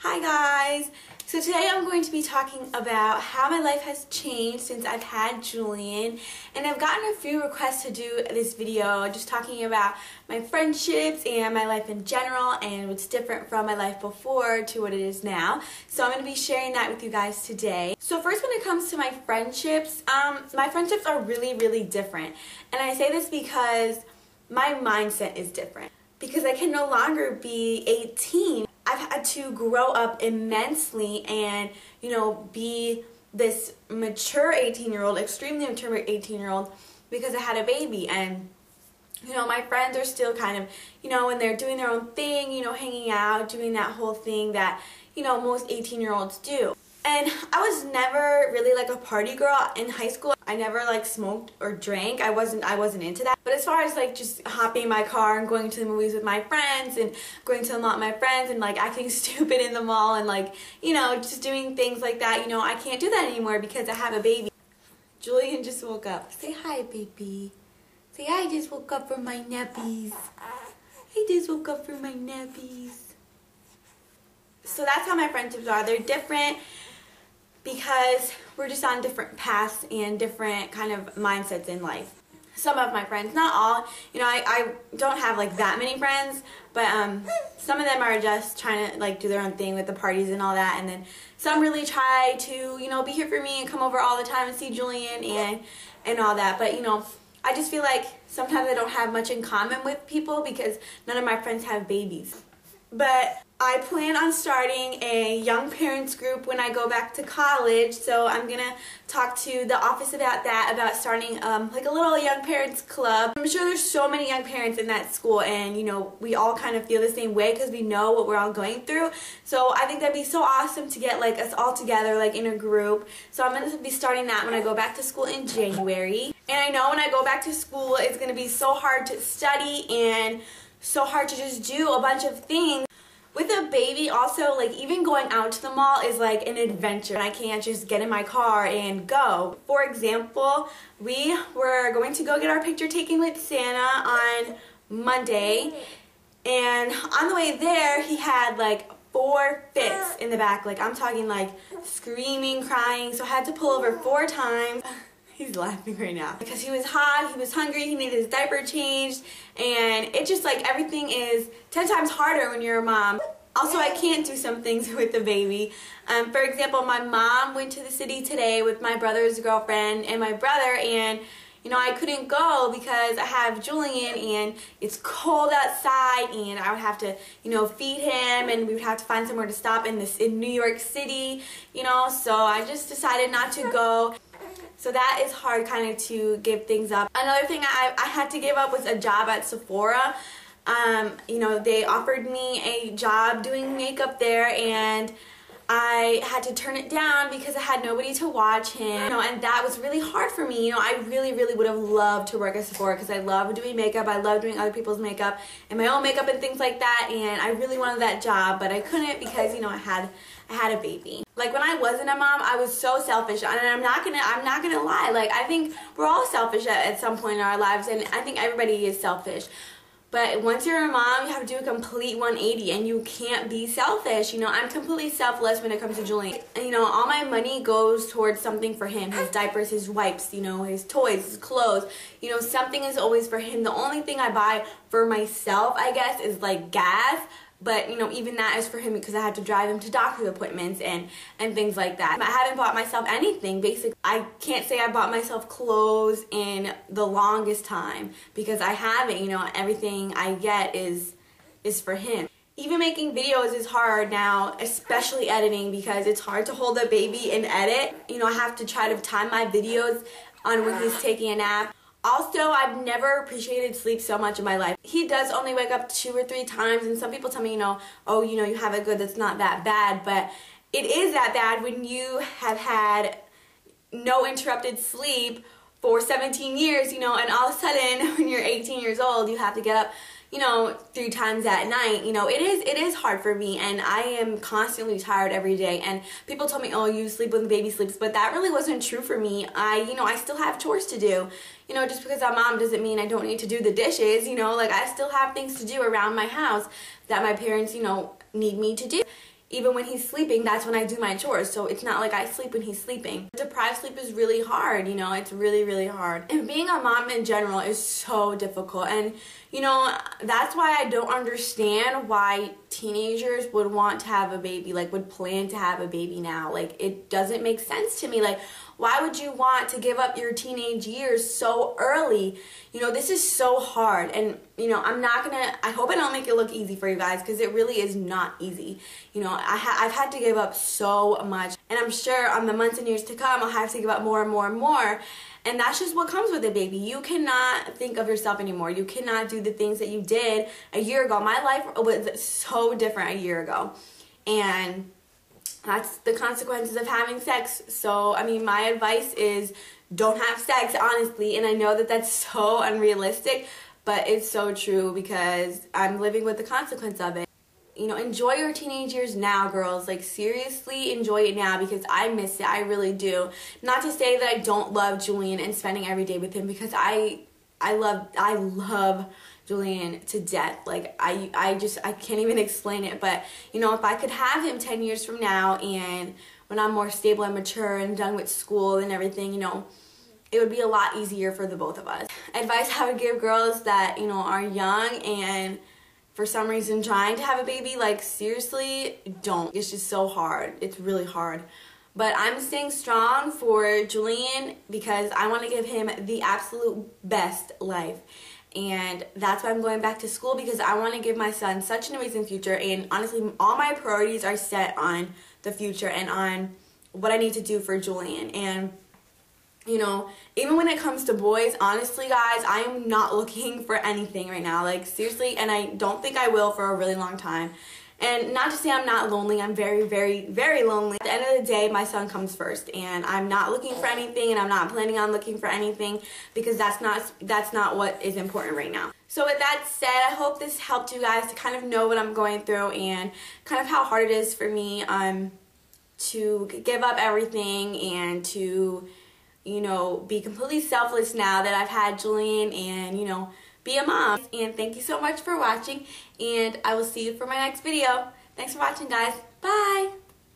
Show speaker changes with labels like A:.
A: Hi guys! So today I'm going to be talking about how my life has changed since I've had Julian, and I've gotten a few requests to do this video just talking about my friendships and my life in general and what's different from my life before to what it is now. So I'm going to be sharing that with you guys today. So first, when it comes to my friendships are really different, and I say this because my mindset is different. Because I can no longer be 18. I've had to grow up immensely and, be this mature 18-year-old, extremely mature 18-year-old because I had a baby. And, my friends are still kind of, when they're doing their own thing, hanging out, doing that whole thing that, most 18-year-olds do. And I was never really like a party girl in high school. I never like smoked or drank. I wasn't into that. But as far as like just hopping in my car and going to the movies with my friends and going to the mall with my friends and like acting stupid in the mall and like, just doing things like that, I can't do that anymore because I have a baby. Julian just woke up. Say hi, baby. Say I just woke up from my nappies. I just woke up from my nappies. So that's how my friendships are. They're different because we're just on different paths and different kind of mindsets in life. Some of my friends, not all, I don't have like that many friends, but some of them are just trying to like do their own thing with the parties and all that, and then some really try to, be here for me and come over all the time and see Julian and all that. But, I just feel like sometimes I don't have much in common with people because none of my friends have babies. But I plan on starting a young parents group when I go back to college, so I'm gonna talk to the office about that, about starting like a little young parents club. I'm sure there's so many young parents in that school, and we all kind of feel the same way because we know what we're all going through. So I think that'd be so awesome to get like us all together like in a group. So I'm gonna be starting that when I go back to school in January. And I know when I go back to school it's gonna be so hard to study and so hard to just do a bunch of things. With a baby also, like even going out to the mall is like an adventure. I can't just get in my car and go. For example, we were going to go get our picture taken with Santa on Monday, and on the way there he had like 4 fits in the back. Like I'm talking like screaming, crying, so I had to pull over 4 times. He's laughing right now because he was hot, he was hungry, he needed his diaper changed, and it just like everything is 10 times harder when you're a mom. Also, I can't do some things with the baby. For example, my mom went to the city today with my brother's girlfriend and my brother, and I couldn't go because I have Julian and it's cold outside, and I would have to, feed him, and we would have to find somewhere to stop in New York City, so I just decided not to go. So that is hard kind of to give things up. Another thing I had to give up was a job at Sephora. They offered me a job doing makeup there, and I had to turn it down because I had nobody to watch him, and that was really hard for me. I really would have loved to work at Sephora because I love doing makeup, I love doing other people's makeup and my own makeup and things like that, and I really wanted that job, but I couldn't because, I had a baby. Like when I wasn't a mom, I was so selfish, and I'm not gonna lie. Like I think we're all selfish at some point in our lives, and I think everybody is selfish. But once you're a mom, you have to do a complete 180, and you can't be selfish. I'm completely selfless when it comes to Julian. And, all my money goes towards something for him. His diapers, his wipes, his toys, his clothes. Something is always for him. The only thing I buy for myself, I guess, is like gas. But, even that is for him because I had to drive him to doctor's appointments and things like that. I haven't bought myself anything, basically. I can't say I bought myself clothes in the longest time because I haven't, everything I get is for him. Even making videos is hard now, especially editing, because it's hard to hold a baby and edit. I have to try to time my videos on when he's taking a nap. Also, I've never appreciated sleep so much in my life. He does only wake up 2 or 3 times, and some people tell me, oh, you have it good, that's not that bad, but it is that bad when you have had no interrupted sleep for 17 years, and all of a sudden, when you're 18 years old, you have to get up, 3 times at night. It is hard for me, and I am constantly tired every day. And people tell me, oh, you sleep when the baby sleeps, but that really wasn't true for me. I still have chores to do. Just because I'm mom doesn't mean I don't need to do the dishes. Like I still have things to do around my house that my parents, need me to do. even when he's sleeping, that's when I do my chores. So it's not like I sleep when he's sleeping. Deprived sleep is really hard, you know, it's really, really hard. And being a mom in general is so difficult. And, you know, that's why I don't understand why teenagers would want to have a baby, like would plan to have a baby now. Like, it doesn't make sense to me. Like, why would you want to give up your teenage years so early? You know, this is so hard. And, you know, I hope I don't make it look easy for you guys, because it really is not easy. You know, I've had to give up so much. And I'm sure on the months and years to come, I'll have to give up more and more and more. And that's just what comes with a baby. You cannot think of yourself anymore. You cannot do the things that you did a year ago. My life was so different a year ago. And that's the consequences of having sex. So, I mean, my advice is don't have sex, honestly. And I know that that's so unrealistic, but it's so true because I'm living with the consequence of it. You know, enjoy your teenage years now, girls. Like, seriously, enjoy it now, because I miss it. I really do. Not to say that I don't love Julian and spending every day with him, because I love Julian to death. Like, I can't even explain it. But, you know, if I could have him 10 years from now, and when I'm more stable and mature and done with school and everything, you know, it would be a lot easier for the both of us. Advice I would give girls that, you know, are young and for some reason trying to have a baby, like, seriously, don't. It's just so hard. It's really hard. But I'm staying strong for Julian because I want to give him the absolute best life. And that's why I'm going back to school, because I want to give my son such an amazing future. And honestly, all my priorities are set on the future and on what I need to do for Julian. And, you know, even when it comes to boys, honestly, guys, I am not looking for anything right now. Like, seriously, and I don't think I will for a really long time. And not to say I'm not lonely. I'm very, very, very lonely. At the end of the day, my son comes first, and I'm not looking for anything, and I'm not planning on looking for anything, because that's not what is important right now. So with that said, I hope this helped you guys to kind of know what I'm going through and kind of how hard it is for me to give up everything and to, you know, be completely selfless now that I've had Julian, and, you know, be a mom. And thank you so much for watching, and I will see you for my next video. Thanks for watching, guys. Bye!